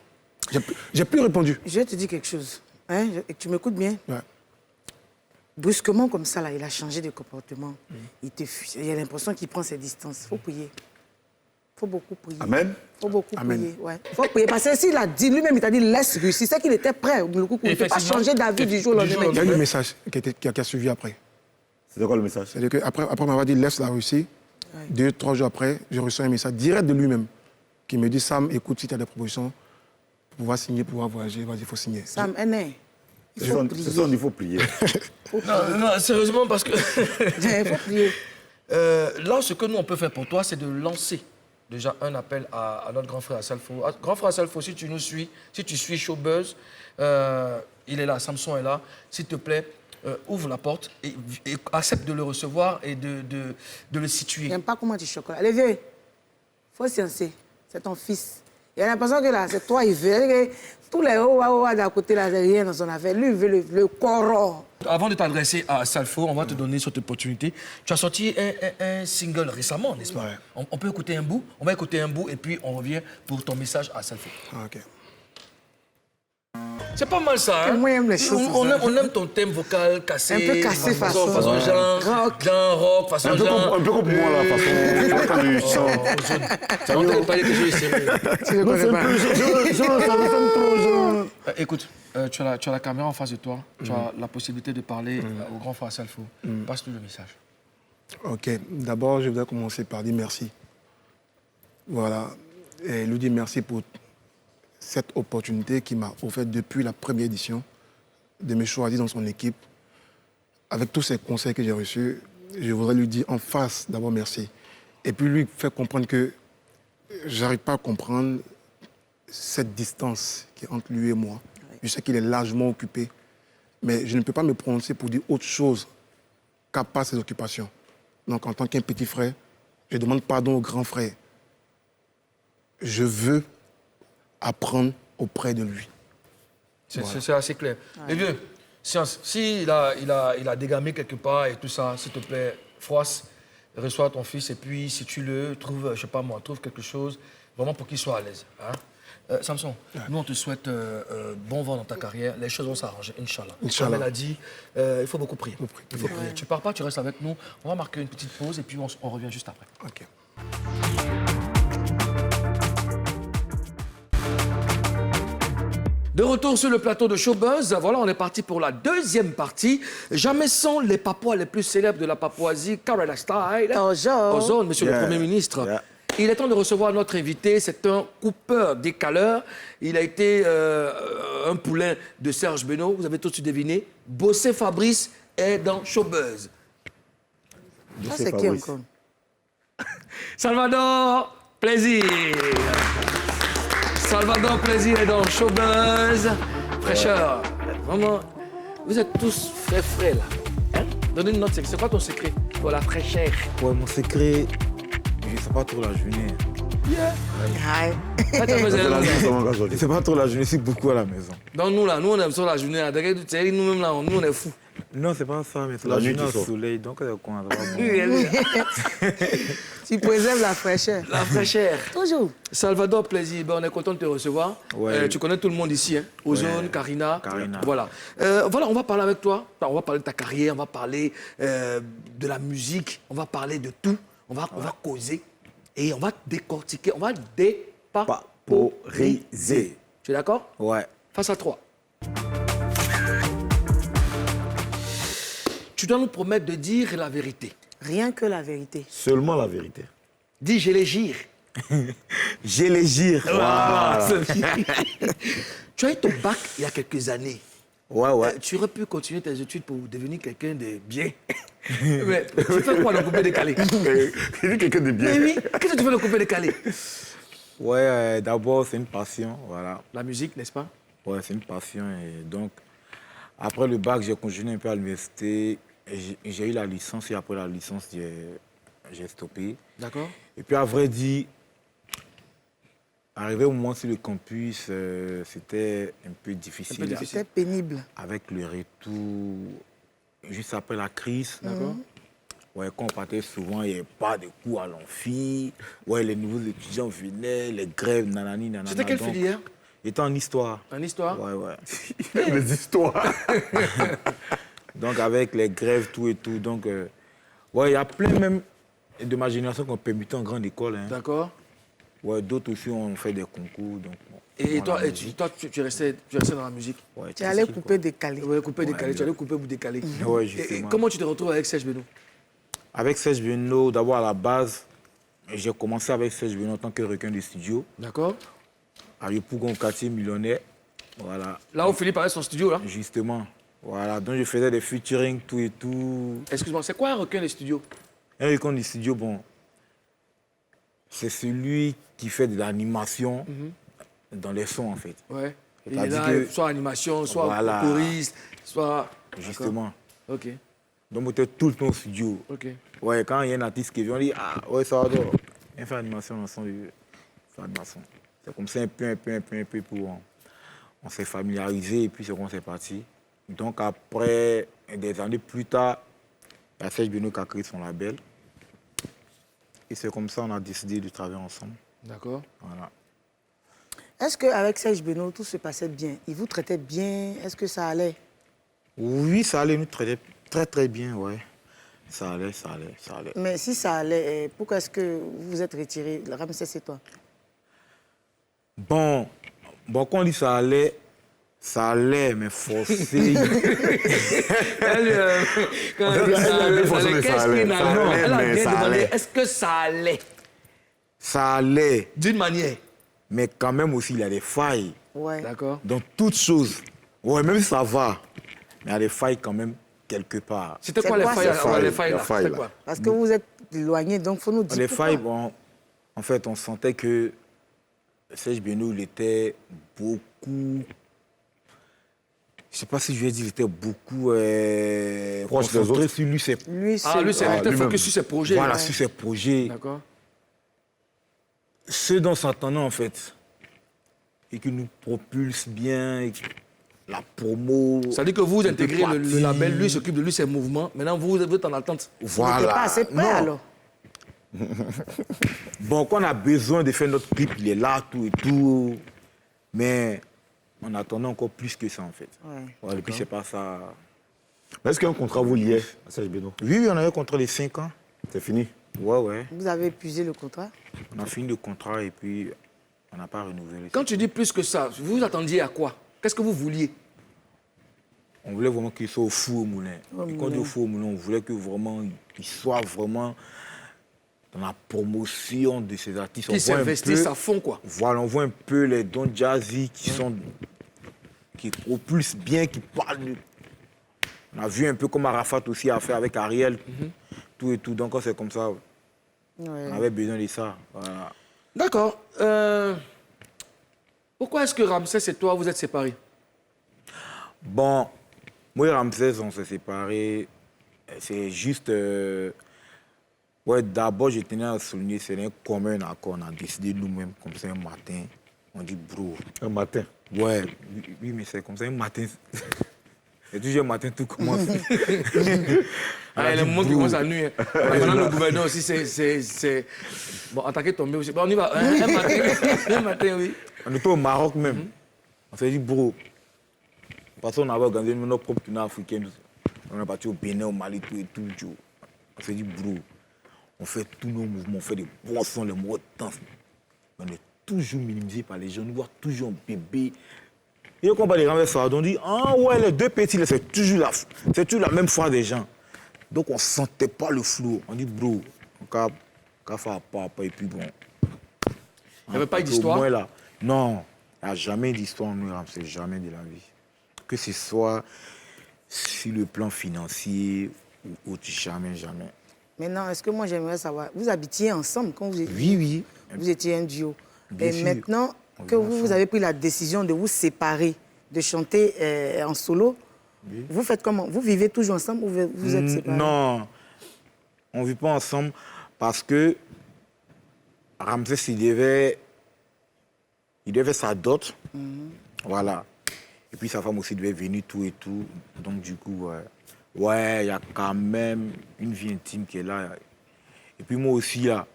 J'ai plus répondu. Je vais te dire quelque chose. Hein, et tu m'écoutes bien? Ouais. Brusquement, comme ça, là, il a changé de comportement. Il a l'impression qu'il prend ses distances. Il faut prier. Il faut beaucoup prier. Amen. Il faut beaucoup Amen. prier. Ouais. Il faut prier. Parce que s'il a dit, lui-même, il t'a dit, laisse Russie. C'est qu'il était prêt. Il ne peut pas changer d'avis du jour au lendemain. Il y a eu le message qui a suivi après. C'était quoi le message? C'est-à-dire qu'après m'avoir dit laisse la Russie, 2-3 jours après, j'ai reçu un message direct de lui-même qui me dit Sam, écoute, si tu as des propositions, pour pouvoir signer, pour pouvoir voyager, vas-y, il faut signer. Sam, il faut prier. C'est ça, il faut prier. Non, sérieusement, parce que Il faut prier. là, ce que nous, on peut faire pour toi, c'est de lancer déjà un appel à notre grand frère Salfo. Grand frère Salfo, si tu nous suis, si tu suis Showbuzz, il est là, Samson est là, s'il te plaît, ouvre la porte et accepte de le recevoir et de le situer. Il n'aime pas comment tu chocolat. Allez, vieux, il faut sciencer. C'est ton fils. Il a l'impression que là, c'est toi, il veut. Tous les hauts d'à côté, là, c'est rien dans son affaire. Lui, il veut le corps. Avant de t'adresser à Salfo, on va te donner cette opportunité. Tu as sorti un single récemment, n'est-ce pas? Ouais. On peut écouter un bout, on va écouter un bout et puis on revient pour ton message à Salfo. Ah, ok. C'est pas mal ça, hein? Moi, j'aime les choses comme ça. On aime ton thème vocal cassé. Un peu cassé, façon genre rock, façon genre... Un peu comme moi, là, façon. Du chant. Tu as entendu parler que je vais serrer. Tu ne connais pas. Ça me sonne trop, genre. Écoute, tu as la caméra en face de toi. Tu as la possibilité de parler au grand frère Salfo. Passe-lui le message. Ok, d'abord, je voudrais commencer par dire merci. Voilà, et lui dire merci pour cette opportunité qu'il m'a offerte depuis la première édition de me choisir dans son équipe. Avec tous ces conseils que j'ai reçus, je voudrais lui dire en face d'abord merci. Et puis lui faire comprendre que j'arrive pas à comprendre cette distance qui est entre lui et moi. Je sais qu'il est largement occupé, mais je ne peux pas me prononcer pour dire autre chose qu'à part ses occupations. Donc en tant qu'un petit frère, je demande pardon au grand frère. Je veux apprendre auprès de lui. C'est assez clair. Les vieux, Science, s'il a dégamé quelque part et tout ça, s'il te plaît, froisse, reçois ton fils et puis si tu le trouves, je sais pas moi, trouve quelque chose vraiment pour qu'il soit à l'aise. Hein? Samson, nous on te souhaite bon vent dans ta carrière. Les choses vont s'arranger, Inch'Allah. Comme elle a dit, il faut beaucoup prier. Il faut prier. Tu pars pas, tu restes avec nous. On va marquer une petite pause et puis on revient juste après. Ok. De retour sur le plateau de Showbuzz, voilà, on est parti pour la deuxième partie. Jamais sont les Papouas les plus célèbres de la Papouasie, Karela Style. Bonjour. Monsieur le Premier ministre. Yeah. Il est temps de recevoir notre invité. C'est un coupeur décaleur. Il a été un poulain de Serge Benoît. Vous avez tout de suite deviné. Bossé Fabrice est dans Showbuzz. Ça, c'est qui encore? Salvador Plaisir. Salvador Plaisir est dans Showbuzz. Fraîcheur. Vraiment, vous êtes tous frais là. Hein? Donnez-nous notre secret. C'est quoi ton secret pour la fraîcheur? Ouais, mon secret, je sais pas trop la journée. Aïe. Ah, t'as besoin de nous. Je sais pas trop la journée, je suis beaucoup à la maison. Donc nous là, nous on aime ça la journée. Là. Nous-mêmes là, nous on est fous. Non, c'est pas ça, mais c'est La la nuit, journée tu au sors. soleil, donc c'est quoi, ça va bon. Tu préserves la fraîcheur. La fraîcheur. Toujours. Salvador Plaisir, ben, on est content de te recevoir. Ouais. Tu connais tout le monde ici, hein? Ozone, Karina. Karina. Voilà. Voilà, on va parler avec toi. Enfin, on va parler de ta carrière, on va parler de la musique, on va parler de tout. On va causer et on va décortiquer, on va dépaporiser. Tu es d'accord? Ouais. Face à toi. Tu dois nous promettre de dire la vérité. Rien que la vérité. Seulement la vérité. Dis, je les gire. J'ai les gires. Ah, tu as eu ton bac il y a quelques années. Ouais. Tu aurais pu continuer tes études pour devenir quelqu'un de bien. Mais tu fais quoi le coupé décalé? Il dit quelqu'un de bien. Mais oui, qu'est-ce que tu fais le coupé décalé? Ouais, d'abord, c'est une passion, voilà. La musique, n'est-ce pas? Ouais, c'est une passion. Et donc, après le bac, j'ai continué un peu à l'université. J'ai eu la licence et après la licence, j'ai stoppé. D'accord. Et puis, à vrai dire, arrivé au moment sur le campus, c'était un peu difficile. C'était pénible. Avec le retour, juste après la crise. D'accord. Ouais, quand on partait souvent, il n'y avait pas de cours à l'amphi. Ouais, les nouveaux étudiants venaient, les grèves, nanani, nanana. C'était quelle Donc, filière? J'étais en histoire. En histoire? Ouais. Les histoires. Donc, avec les grèves, tout et tout. Donc, ouais, il y a plein même de ma génération qui ont permuté en grande école. Hein. D'accord. Ouais, d'autres aussi ont fait des concours. Donc, bon, Et dans toi, la musique. tu restais dans la musique? Ouais, Tu allais tranquille, couper quoi. décalé. Oui, couper décalé. Ouais, Tu allais couper ou décaler. Ouais, Et justement. comment tu te retrouves avec Serge Benoît? Avec Serge Benoît, d'abord à la base, j'ai commencé avec Serge Benoît en tant que requin de studio, D'accord. à Yopougon, quartier millionnaire. Voilà, Là où Philippe avait son studio, là. justement. Voilà, donc je faisais des featuring, tout et tout. Excuse-moi, c'est quoi un requin des studios? Un requin de studio, bon, c'est celui qui fait de l'animation dans les sons, en fait. Ouais. Il est C'est-à-dire là, que- soit animation, soit Voilà. choriste, soit... Justement. D'accord. Ok, Donc, on était tout le temps au studio. ok. Ouais, quand il y a un artiste qui vient, on dit, ah, ouais, ça va, donc. Il fait animation dans son lieu. Fait animation. C'est comme ça, un peu, pour... On s'est familiarisé et puis c'est comme c'est parti. Donc après, des années plus tard, il y a Serge Benoît qui a créé son label. Et c'est comme ça qu'on a décidé de travailler ensemble. D'accord. Voilà. Est-ce qu'avec Serge Benoît, tout se passait bien? Il vous traitait bien? Est-ce que ça allait? Oui, ça allait nous traiter très bien, ouais. Ça allait. Mais si ça allait, pourquoi est-ce que vous vous êtes retiré? Ramsès, c'est toi. Bon, quand on dit ça allait, mais forcé. Quand elle dit ça allait, faut se qu'est-ce laisser qu'il aller. a Ça non, allait, elle a mais bien ça demandé, allait. est-ce que ça allait? Ça allait, D'une manière. mais quand même aussi, il y a des failles. Ouais. D'accord. Dans toutes choses. Ouais, même si ça va, mais il y a des failles quand même quelque part. C'était C'est quoi les quoi, failles? ces Alors, les failles? failles, La là, faille, c'était là. quoi? Parce que vous êtes éloigné, donc il faut nous dire Les pourquoi. failles, bon, en fait, on sentait que Serge Benoît, il était beaucoup... Je ne sais pas si je vais dire, il était beaucoup Proche des concentré autres. sur lui, c'est Lui, Ah, lui, c'est Ah, resté lui-même. focus sur ses projets. voilà, là. sur ses projets. D'accord. Ce dont s'entendait, en fait, et qui nous propulse bien, et la promo... Ça veut dire que vous intégrez le parti. label, lui s'occupe de lui, ses mouvements. Maintenant, vous êtes en attente. il n'était Voilà. pas assez prêt, Non. alors. Bon, quand on a besoin de faire notre clip, il est là, tout et tout. Mais on attendait encore plus que ça, en fait. Ouais. Ouais, et puis, c'est pas ça... Mais est-ce qu'il y a un contrat vous liait à Serge Benoît? Oui, on avait un contrat de 5 ans. C'est fini. Ouais. Vous avez épuisé le contrat? On a fini le contrat et puis on n'a pas renouvelé. Quand tu dis plus que ça, vous vous attendiez à quoi? Qu'est-ce que vous vouliez? On voulait vraiment qu'il soit au four au moulin. Et quand on dit au four au moulin, on voulait que vraiment il soit vraiment dans la promotion de ces artistes. Qu'ils s'investissent à fond, quoi. Voilà, on voit un peu les Don Jazzy qui propulsent bien, qui parlent. On a vu un peu comme Arafat aussi a fait avec Ariel, tout et tout. Donc c'est comme ça. On avait besoin de ça. Voilà. D'accord. Pourquoi est-ce que Ramsès et toi, vous êtes séparés? Bon, moi et Ramsès, on s'est séparés. C'est juste... ouais, d'abord, je tenais à souligner, c'est un commun accord. On a décidé nous-mêmes, comme ça, un matin. On dit, bro. Un matin. Ouais, oui, mais c'est comme ça, un matin. C'est toujours un matin, tout commence. Le moment qui commence à nuit. Maintenant, le gouverneur aussi, c'est... Bon, attaquer tomber aussi. Bon, on y va. Un matin, oui. On était au Maroc même. On s'est dit, bro, parce qu'on avait organisé notre propre tournée africaine. On est parti au Bénin, au Mali, tout et tout. On s'est dit, bro, on fait tous nos mouvements, on fait des bons sons, les mots de danse. On est toujours minimisé par les gens, on nous voit toujours un bébé. Et quand on parle des grands frères, on dit, ah ouais, les deux petits, c'est toujours la même foi des gens. Donc on ne sentait pas le flou. On dit, bro, on va faire pas, et puis bon. Il n'y avait pas d'histoire? Au moins là, non, il n'y a jamais d'histoire, nous, c'est jamais de la vie. Que ce soit sur le plan financier ou autre, jamais, jamais. Maintenant, est-ce que moi j'aimerais savoir, vous habitiez ensemble quand vous étiez, Oui. vous étiez un duo. Bien Et sûr. maintenant que vous avez pris la décision de vous séparer, de chanter en solo, vous faites comment? Vous vivez toujours ensemble ou vous êtes séparés? Non, on ne vit pas ensemble parce que Ramsès, il devait sa dot. Voilà. Et puis sa femme aussi devait venir, tout et tout. Donc du coup, ouais, il y a quand même une vie intime qui est là. Et puis moi aussi, là,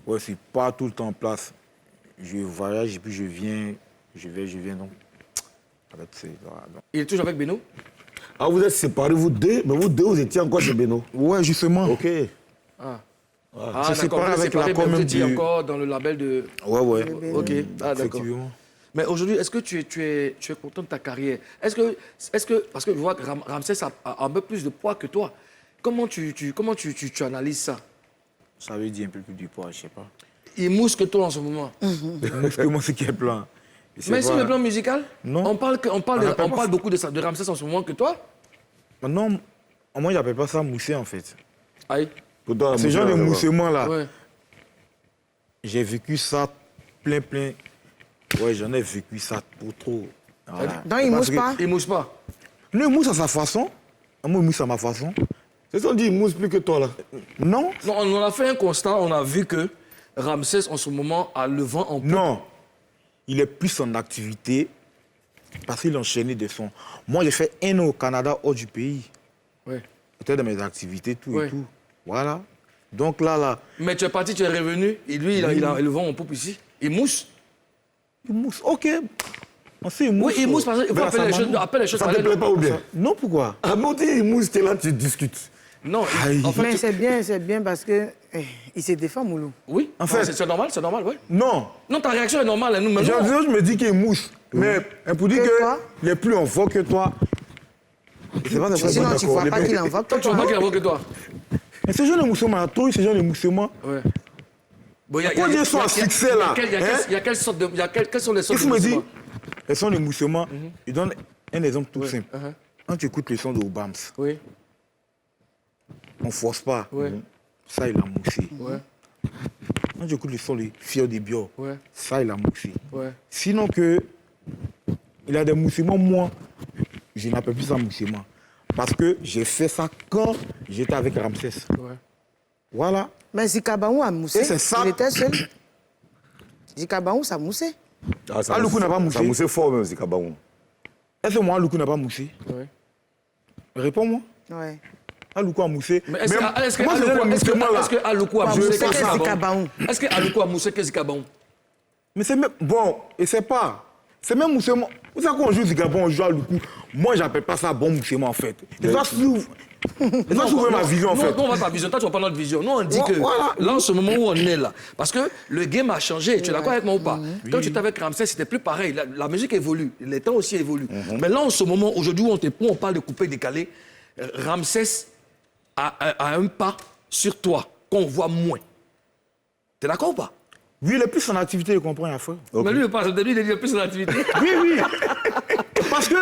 ouais, c'est pas tout le temps en place. Je voyage et puis je viens, donc. Voilà, donc. Il est toujours avec Beno? Ah, vous êtes séparés, vous deux, mais vous deux, vous étiez encore chez Beno. Ouais, justement. Ok. C'est séparé avec l'accord même du... encore dans le label de... Ouais. Ok, d'accord. Effectivement. Mais aujourd'hui, est-ce que tu es content de ta carrière? Est-ce que parce que je vois que Ramsès a un peu plus de poids que toi. Comment tu analyses ça? Ça veut dire un peu plus du poids, je sais pas. Il mousse que toi en ce moment. Moi, c'est qui est plein. Mais sur le plan musical, Non. on parle beaucoup de Ramsès en ce moment que toi. Non, moi, j'appelle pas ça mousser, en fait. Aïe. Pourtant, Ce genre de moussement, là, Ouais. j'ai vécu ça plein. Ouais, j'en ai vécu ça trop. Voilà. Donc il Parce mousse que- pas? Il mousse pas. Non, il mousse à sa façon. Moi, il mousse à ma façon. C'est ça, on dit, il mousse plus que toi, là. Non. Non, on a fait un constat, on a vu que Ramsès en ce moment a le vent en poupe. Non. Il est plus en activité parce qu'il enchaînait des sons. Moi, j'ai fait 1 an au Canada, hors du pays. Ouais. J'étais dans mes activités, tout Ouais. et tout. Voilà. Donc là, Mais tu es parti, tu es revenu, et lui, il a le vent en poupe ici. Il mousse. il mousse. OK. On sait, il mousse. Oui, il mousse parce qu'il faut Vers appeler sa les choses. maman. Appelle les choses Ça par te les plaît noms. pas ou bien? Non, pourquoi? Ah, mais on dit, il mousse, t'es là, tu discutes. Non, Aïe. en fait, Mais c'est bien parce que il se défend, Moulou. oui. En fait- c'est normal, oui. Non. Non, ta réaction est normale, nous, mais Je non. me dis qu'il mousse. Mais pour dire Que toi? qu'il est plus en vogue que toi. C'est pas Sinon, tu vois pas qu'il invoque. Toi, tu vois pas qu'il a voix que toi. Mais ce genre de moussement, toi, ce genre de moussement. Ouais. Bon, Quand ils sont à succès, là, Il y a quelle sorte de. Quelles sont les sortes Il de faut me dire, mouvements? les sons de moussements, je donne un exemple tout Ouais, simple. uh-huh. Quand tu écoutes le son de Obams, Oui, on ne force pas. Ouais. Ça, il a moussé. ouais, Quand tu écoutes le son de Fier de Bio, ouais, ça, il a moussé. ouais. Sinon que, il a des moussements, moi, je n'appelle plus ça moussement. Parce que j'ai fait ça quand j'étais avec Ramsès. Ouais. Voilà. Mais Zikabaou a moussé. Et c'est ça. Il était seul. Zikabaou, ça moussait. Ah, ça Aloukou n'a pas moussé. Ça moussait fort, même, c'est Kabaou. Est-ce que moi, Aloukou n'a pas moussé? Ouais. Réponds-moi. Ouais. Aloukou a moussé. Mais est-ce que moi, ce genre de moussement, là, Aloukou a je moussé fais que ça. Zikabaou. Est-ce que Aloukou a moussé que Zikabaou? Mais c'est même... Bon, et c'est pas... C'est même moussement. Vous savez qu'on joue du Gabon, on joue à Loukou. Moi, j'appelle pas ça bon moussement, en fait. Et ça s'ouvre. Et ça s'ouvre ma vision, en fait. Non, on va pas vision. Toi, tu vois pas notre vision. Nous, on dit que Voilà. là, en ce moment où on est là, parce que le game a changé. Tu es d'accord avec moi ou pas? Quand tu étais avec Ramsès, c'était plus pareil. La musique évolue. Les temps aussi évoluent. Mais là, en ce moment, aujourd'hui, où on parle de coupé décalé, Ramsès a un pas sur toi qu'on voit moins. T'es d'accord ou pas? Oui, il est plus en activité, il comprend rien à faire. Mais lui, il est plus en activité. Oui, oui. Parce que,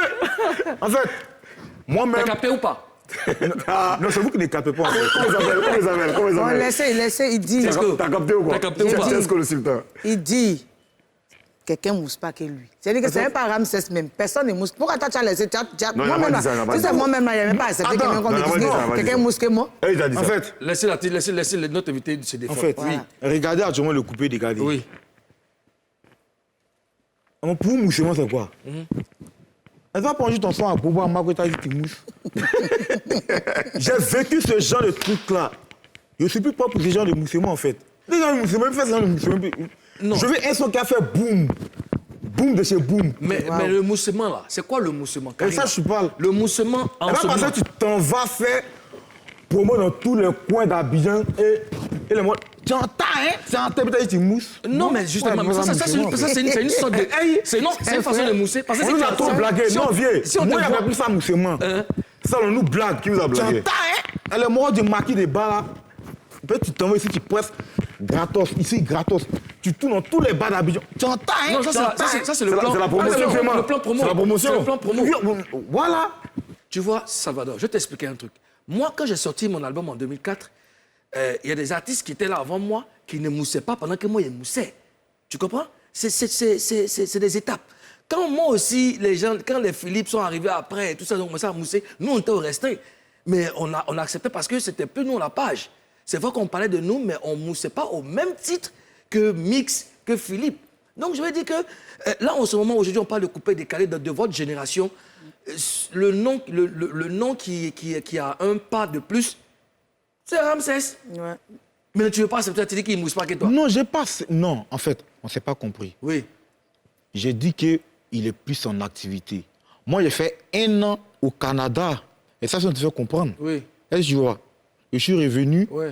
en fait, T'as moi-même. capté ou pas? Non, c'est vous qui ne captez pas. En fait. Comment ils On appellent laissez, il dit. T'as capté ou quoi? T'as capté ou pas? C'est ce que le sultan. Il dit. Quelqu'un ne mousse pas que lui. C'est-à-dire que c'est même pas Ramsès même. Personne ne mousse. Pourquoi tu as laissé? Non, il n'a pas dit ça, il n'a pas Si dit c'est ça. moi-même, il n'y a même pas accepté Attends, quelqu'un comme non, il n'a pas dit ça, il n'a pas dit quelqu'un ça. mousse que moi. Eh, il a dit ça. En fait, Laissez notre invité se en défendre. fait, Oui. regardez actuellement le coupé décalé. Oui. Pour vous, moussement, c'est quoi? Elle va prendre juste ton son à Bobo, à Marco, t'as dit qu'il mousse. J'ai vécu ce genre de truc-là. Je ne suis plus propre pour ce genre de moussement, en fait. Les gens de moussement, ils font ce genre de moussement. Non. Je veux un son qui a fait boum. Boum de chez boum. Mais le moussement, là, c'est quoi le moussement? Et ça, je parle. Le moussement, en Et là, ce parce moment... que tu t'en vas faire promo dans tous les coins d'Abidjan et le monde. Tu entends, hein? Tu entends, peut-être tu mousses. Non, mais justement, Ouais, ça, c'est une sorte de... C'est une façon de mousser. Parce que On nous a trop blagué. si on- Non, vieux. si on te Moi, il n'y voit- avait plus ça, moussement. Ça, on nous blague. Qui vous a Tu blagué? entends, hein? Et le moment du maquis des bars, là, peut-être tu t'en vas ici, tu presses gratos. Ici, gratos. Tu tournes dans tous les bars d'Abidjan. Tu entends, hein? Non, Tu ça, entends, hein? c'est le plan. c'est la promotion, Ah, vraiment. le plan promo. C'est la promotion. C'est le plan promo. Voilà. Tu vois, Salvador, je vais t'expliquer un truc. Moi, quand j'ai sorti mon album en 2004, il y a des artistes qui étaient là avant moi qui ne moussaient pas pendant que moi, je moussais. Tu comprends? C'est des étapes. Quand moi aussi, quand les Philippe sont arrivés après, et tout ça, donc ça a moussé, nous, on était restés. Mais on a accepté parce que c'était plus nous la page. C'est vrai qu'on parlait de nous, mais on ne moussait pas au même titre que Mix, que Philippe. Donc, je veux dire que là, en ce moment, aujourd'hui, on parle de coupé décalé de votre génération. Le nom qui a un pas de plus, c'est Ramsès. Ouais. Mais tu veux pas accepter, tu dis qu'il ne mousse pas que toi. Non, j'ai pas. Non, en fait, on ne s'est pas compris. Oui. J'ai dit qu'il est plus en activité. Moi, j'ai fait 1 an au Canada. Et ça te fait comprendre. Oui. Est-ce que tu vois? Je suis revenu. Ouais.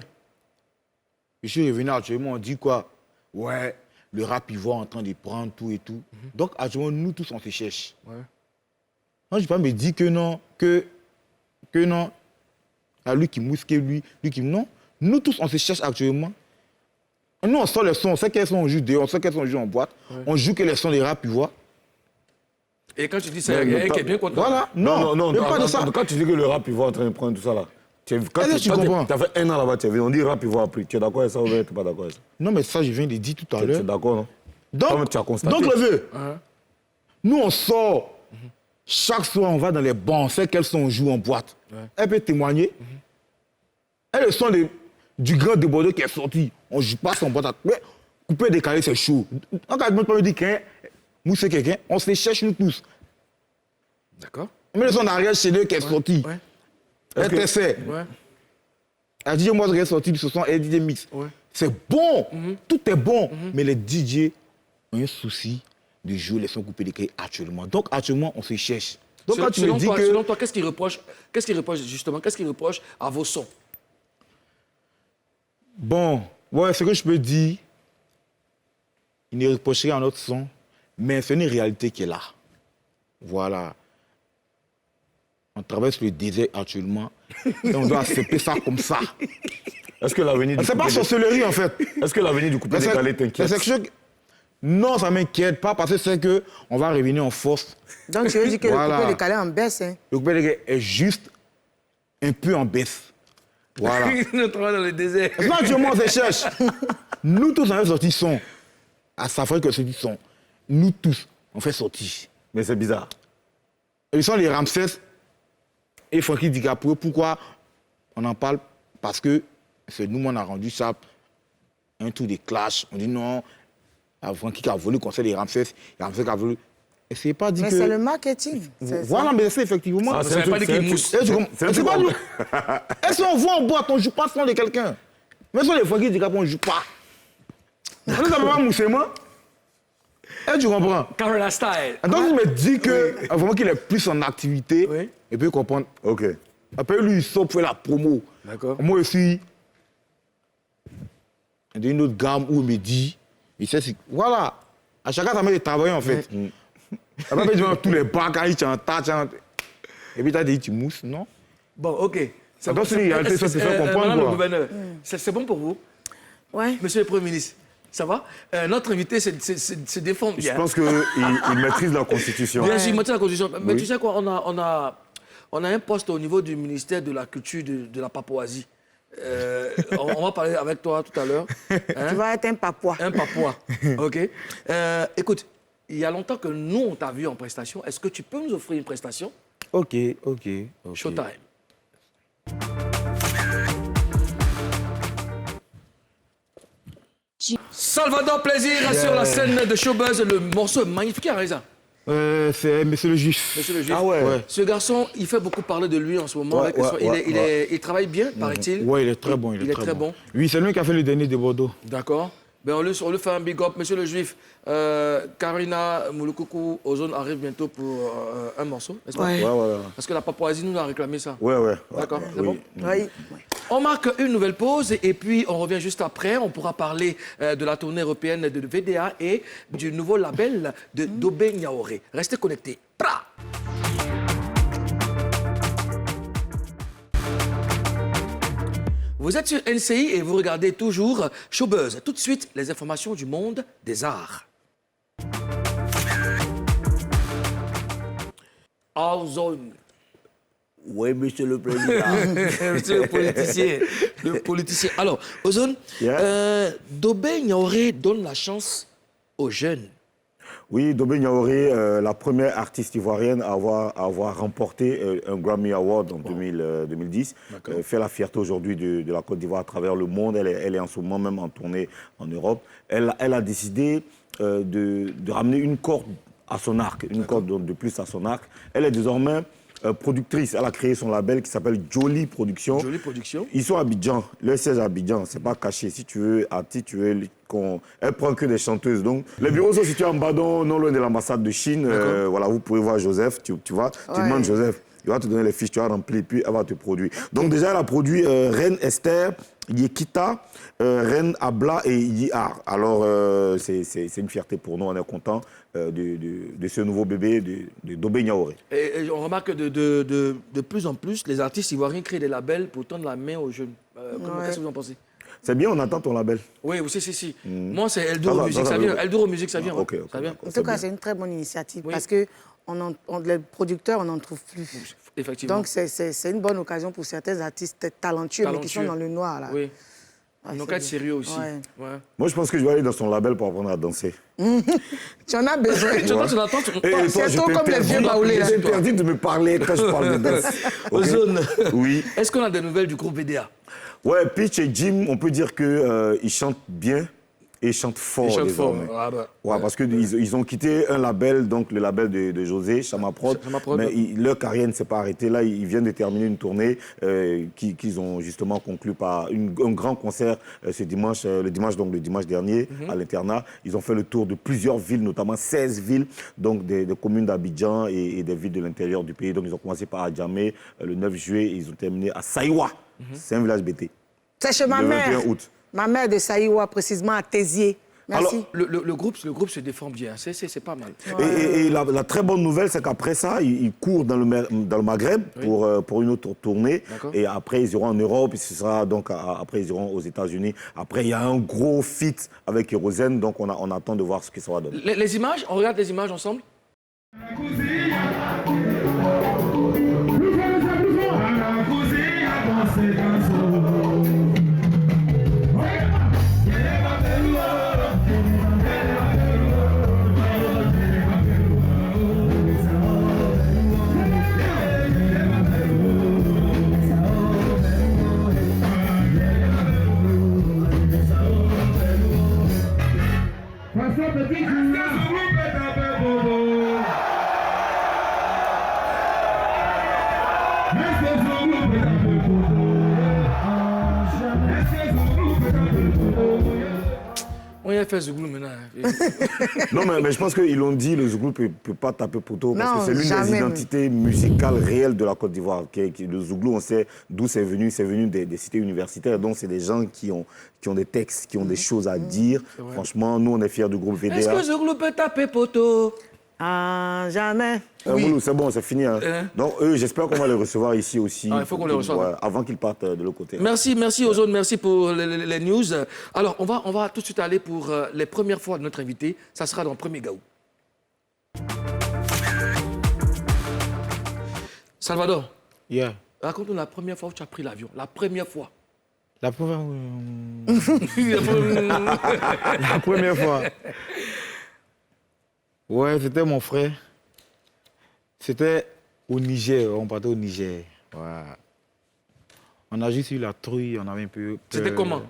Je suis revenu actuellement, on dit quoi? Ouais, le rap ivoire en train de prendre tout et tout. Donc, actuellement, nous tous, on se cherche. Ouais. Moi, je ne vais pas me dire que non, que non. Ah, lui qui mousse, que lui qui... Non. Nous tous, on se cherche actuellement. Nous, on sort les sons, on sait quels sons on joue dehors, on sait quels sons on joue en boîte. Ouais. On joue que les sons des rap ivoire. Et quand tu dis ça, il y a un qui est bien content. Voilà. Non, mais pas de ça. Quand tu dis que le rap ivoire est en train de prendre tout ça là, quand tu as fait 1 an là-bas, tu es venu, on dit rap ivoire a pris. Tu es d'accord avec ça ou tu n'es pas d'accord avec ça? Non, mais ça, je viens de dire tout à l'heure. Tu es d'accord, non? Donc, tu as constaté. Donc, le vieux, nous, on sort. Chaque soir, on va dans les bancs, on sait quels sons on joue en boîte. Elle peut témoigner. Et le son du grand de Bordeaux qui est sorti, on ne joue pas son boîte. Mais couper, décaler, c'est chaud. En cas de pas me dire qu'un mousse quelqu'un, on se les cherche nous tous. D'accord. Mais le son d'Ariel Chédeux qui est sorti. Ouais. Elle t'essaie. Ouais. Elle dit, moi, je suis sorti de ce son, elle dit mix. Ouais. C'est bon, tout est bon. Mais les DJ ont un souci de jouer les sons coupés décalés actuellement. Donc, actuellement, on se cherche. Donc, quand tu me dis que... Selon toi, qu'est-ce qu'il reproche justement, qu'est-ce qu'il reproche à vos sons? Bon, ouais, ce que je peux dire, il ne reprocherait à notre son, mais c'est une réalité qui est là. Voilà. On traverse le désert actuellement et on doit accepter ça comme ça. Est-ce que l'avenir du C'est pas sorcellerie, en fait. Est-ce que l'avenir du coupé décalé t'inquiète? Non, ça ne m'inquiète pas parce que c'est qu'on va revenir en force. Donc, tu veux dire que Voilà. le coupé décalé en baisse, hein? Le coupé décalé est juste un peu en baisse. Voilà. Nous travaillons dans le désert. Là, Dieu, moi, on se cherche. Nous tous, on fait sortir son. À savoir que sortir son. Nous tous, on fait sortir. Mais c'est bizarre. Ils sont les Ramsès et Francky Digapro. Pourquoi on en parle? Parce que c'est nous, on a rendu ça un tour de clash. On dit non, Francky qui a voulu qu'on des Ramsès, Ramsès qui a voulu. Et c'est pas dit Mais que. c'est le marketing. C'est Voilà, ça. mais c'est effectivement. Ah, Ça veut pas dire qu'il mousse. C'est pas nous. Est-ce qu'on voit en boîte, on ne joue pas sans de quelqu'un? Mais sur les Francky Digapro, on ne joue pas. Nous n'avons pas moussement. Eh, tu comprends? Carolina Style. Donc, il me dit que vraiment qu'il est plus en activité. Oui. Et puis comprendre. Ok. Après, lui, il sort pour faire la promo. D'accord. Moi aussi, il y a une autre gamme où il me dit, il sait si. Voilà. À chacun, ça met de travailler en fait. Après, tu vois tous les bacs, tu entends. Et puis, tu as dit, tu mousses, non? Bon, ok. Ça doit se réalité, ça te fait comprendre. Madame le Quoi. gouverneur, c'est bon pour vous? Ouais. Monsieur le Premier ministre, ça va? Notre invité se défend bien. Je pense qu'il maîtrise la Constitution. Bien sûr, il maîtrise la Constitution. Mais tu sais quoi, on a un poste au niveau du ministère de la Culture de la Papouasie. On va parler avec toi tout à l'heure. Hein? Tu vas être un papouas. Un Papouas, ok. Écoute, il y a longtemps que nous, on t'a vu en prestation. Est-ce que tu peux nous offrir une prestation? Ok. Showtime. Salvador Plaisir sur la scène de Showbuzz. Le morceau est magnifique, qui a réalisé ça? C'est Monsieur le Juif. Monsieur le Juif. Ah ouais. Ce garçon, il fait beaucoup parler de lui en ce moment. Ouais, Il travaille bien, paraît-il. Oui, il est très bon. Il est très bon. Oui, c'est lui qui a fait le dernier de Bordeaux. D'accord. Ben on lui fait un big up. Monsieur le Juif, Karina Moulokoukou, Ozone arrive bientôt pour un morceau, n'est-ce pas? Ouais. Ouais. Parce que la Papouasie nous a réclamé ça. Ouais. D'accord, c'est Oui. bon? Oui. On marque une nouvelle pause et puis on revient juste après. On pourra parler de la tournée européenne de VDA et du nouveau label de Dobé Niaoré. Restez connectés. Pra! Vous êtes sur NCI et vous regardez toujours Showbuzz. Tout de suite, les informations du monde des arts. All Zone. Oui, monsieur le président. Monsieur le politicien. Alors, Ozone, Dobé Niaoré donne la chance aux jeunes. Oui, Dobé Niaoré, la première artiste ivoirienne à avoir remporté un Grammy Award en 2010, fait la fierté aujourd'hui de la Côte d'Ivoire à travers le monde. Elle est en ce moment même en tournée en Europe. Elle a décidé de ramener une corde à son arc, une corde de plus à son arc. Elle est désormais productrice. Elle a créé son label qui s'appelle Jolie Production. Jolie Production. Ils sont à Abidjan. Le siège à Abidjan, c'est pas caché. Si tu veux, elle prend que des chanteuses. Donc, les bureaux sont situés en Badon, non loin de l'ambassade de Chine. Voilà, vous pouvez voir Joseph. Tu vois, tu demandes Joseph. Il va te donner les fiches, tu vas remplir, puis elle va te produire. Donc déjà, elle a produit Reine Esther, Yekita, Reine Abla et Yihar. Alors, c'est une fierté pour nous, on est content de ce nouveau bébé de Dobé Niaoré. Et on remarque que de plus en plus, les artistes ivoiriens créent des labels pour tendre la main aux jeunes. Qu'est-ce que vous en pensez? C'est bien, on attend ton label. Oui, si. Moi, c'est Eldoro Musique, ça vient. Eldoro Musique, ça vient. Ok, ça vient. En tout cas, c'est une très bonne initiative Oui. parce que les producteurs, on n'en trouve plus. Effectivement. Donc, c'est une bonne occasion pour certains artistes talentueux, mais qui sont dans le noir. Là. Oui. Ouais, Ils n'ont c'est qu'à être bien. sérieux aussi. Ouais. Ouais. Moi, je pense que je vais aller dans son label pour apprendre à danser. Tu en as besoin. Tu l'entends, Et c'est trop comme les vieux baoulés, là. J'ai interdit de me parler quand je parle de danse. Ok? Ozone. Oui. Est-ce qu'on a des nouvelles du groupe VDA? Ouais, Pitch et Jim, on peut dire qu'ils chantent bien et chantent fort. Ils chantent fort. désormais. Ah bah. Ouais, parce qu'ils ont quitté un label, donc le label de José, Chamaprod, Chamaprod. mais leur carrière ne s'est pas arrêtée. Là, ils viennent de terminer une tournée qu'ils ont justement conclu par un grand concert le dimanche dernier à l'internat. Ils ont fait le tour de plusieurs villes, notamment 16 villes, donc des communes d'Abidjan et des villes de l'intérieur du pays. Donc ils ont commencé par Adjamé le 9 juillet et ils ont terminé à Saïwa. C'est un village BT. C'est chez ma Le mère. 21 août. Ma mère de Saïwa, précisément à Tézier. Merci. Alors, Le groupe se défend bien. C'est pas mal. Et la très bonne nouvelle, c'est qu'après ça, ils courent dans le Maghreb pour une autre tournée. D'accord. Et après, ils iront en Europe. Et ce sera donc après, ils iront aux États-Unis. Après, il y a un gros feat avec Kérosène. Donc, on attend de voir ce que ça va donner. Les images, on regarde les images ensemble. On y a fait Zouglou maintenant. Non, mais je pense qu'ils l'ont dit, le Zouglou ne peut pas taper poteau parce Non, que c'est l'une des jamais. identités musicales réelles de la Côte d'Ivoire. Le Zouglou, on sait d'où c'est venu des cités universitaires. Donc, c'est des gens qui ont des textes, qui ont des choses à dire. Franchement, nous, on est fiers du groupe VDA. Est-ce que Zouglou peut taper poteau? Ah, jamais. Moulou, c'est bon, c'est fini. Hein. Hein? Donc, eux, j'espère qu'on va les recevoir ici aussi. Ah, il faut qu'on les reçoive. Ouais, avant qu'ils partent de l'autre côté. Merci Ozone, merci pour les news. Alors, on va tout de suite aller pour les premières fois de notre invité. Ça sera dans le premier Gaou. Salvador, Yeah. raconte-nous la première fois où tu as pris l'avion. La première fois. La première, la première fois. Ouais, c'était mon frère. C'était au Niger, on partait au Niger. Ouais. On a juste eu la trouille, on avait un peu peur. C'était comment?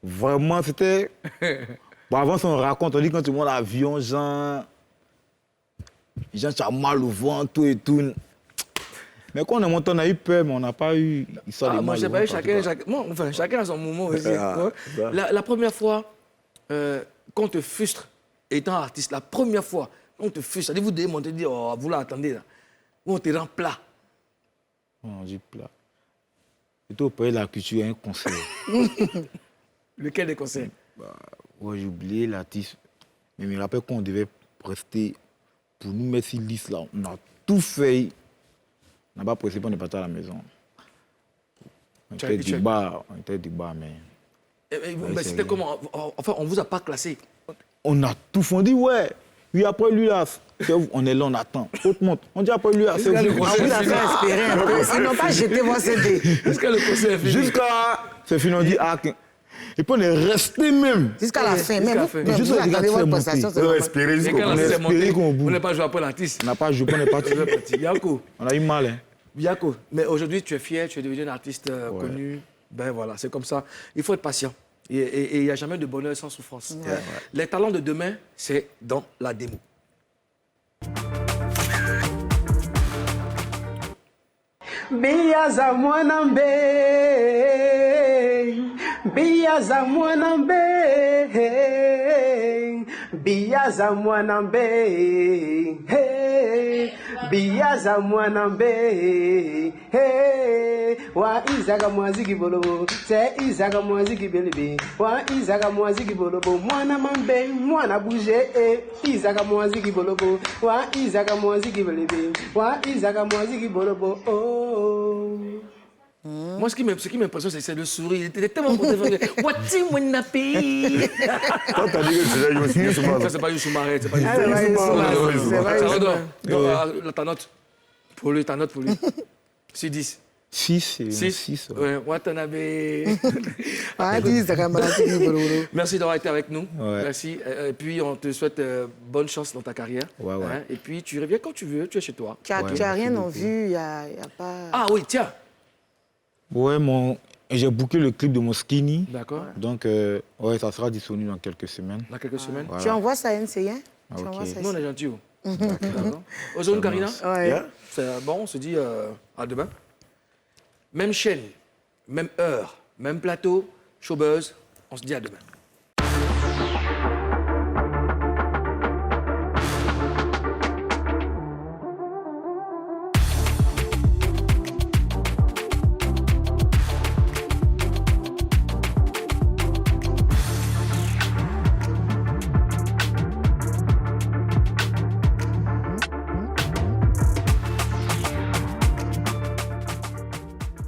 Vraiment, c'était... Bon, avant, on raconte, on dit quand tu montes l'avion, genre, tu as mal au ventre, tout et tout. Mais quand on est monté, on a eu peur, mais on n'a pas eu histoire de Moi, mal je sais au pas, ventre. chacun a son moment aussi. Ah, Ouais. ça. La première fois qu'on te frustre, étant artiste, la première fois qu'on te frustre, c'est-à-dire vous devez monter et dire, oh, vous l'attendez là, où on te rend plat. On dit plat. C'était au Palais de la Culture, il y a un concert. Lequel des conseils? Ouais, j'ai oublié l'artiste. Mais je me rappelle qu'on devait rester pour nous mettre sur liste là. On a tout fait. On n'a pas pressé, on est parti à la maison. On était du bas, mais... Mais c'était comment? Enfin, on vous a pas classé. On a tout fondi, ouais. Oui, après lui là, on est là, on attend. Autre monte. On dit après lui là, c'est vous. On vous a fait espérer un peu. Ils n'ont pas jeté vos CD. Jusqu'à le concert est fini. Jusqu'à... C'est fini, on dit ah. Et puis on est resté même. Jusqu'à la fin. jusqu'à Même la fin. vous, Juste vous les gars attendez qui votre sont prestation. montés. c'est On a normal. espéré Et jusqu'au quand la bout. scène est espéré montée, qu'au bout. on n'est pas joué après l'artiste. On n'a pas joué, on est parti. Yako, On a eu mal, hein. Yako, mais aujourd'hui tu es fier, tu es devenu un artiste connu. Ben voilà, c'est comme ça. Il faut être patient. Et il n'y a jamais de bonheur sans souffrance. Les talents de demain, c'est dans la démo. Biyaza mwanambe, biyaza mwanambe, biyaza mwanambe, biyaza mwanambe, wa izaga mwazigi bolobo, se izaga mwazigi belebe, wa izaga mwazigi bolobo, mwana mambe, mwana bouge, izaga mwazigi bolobo, wa izaga mwazigi belebe, wa izaga mwazigi bolobo, oh. Moi, ce qui m'impressionne, c'est le sourire. Il était tellement beau. Wati Mwenapi. Toi, t'as dit que c'était Youssou Ça, Mara. c'est pas Youssou Maret. C'est pas Ah, c'est pas Youssou Maret, c'est pas Youssou Salvador, Maret. ta note. Pour lui, ta note pour lui. C'est 10. 6, c'est 6. 6. Ouais, Watanabe. Ah, dis, ça va mal. Merci d'avoir été avec nous. Ouais. Merci. Et puis, on te souhaite bonne chance dans ta carrière. Ouais, ouais. Hein. Et puis, tu reviens quand tu veux. Tu es chez toi. Tu n'as rien en vue, il n'y a pas... Ah oui, tiens. Ouais, j'ai booké le clip de mon Skinny. D'accord. Donc, ouais, ça sera disponible dans quelques semaines. Dans quelques semaines. Voilà. Tu envoies ça à NC1 Ah, Tu ok. envoies ça Nous, on ici. est gentils. D'accord. Ozone Karina. Ouais. Yeah. C'est bon, on se dit à demain. Même chaîne, même heure, même plateau, Showbuzz. On se dit à demain.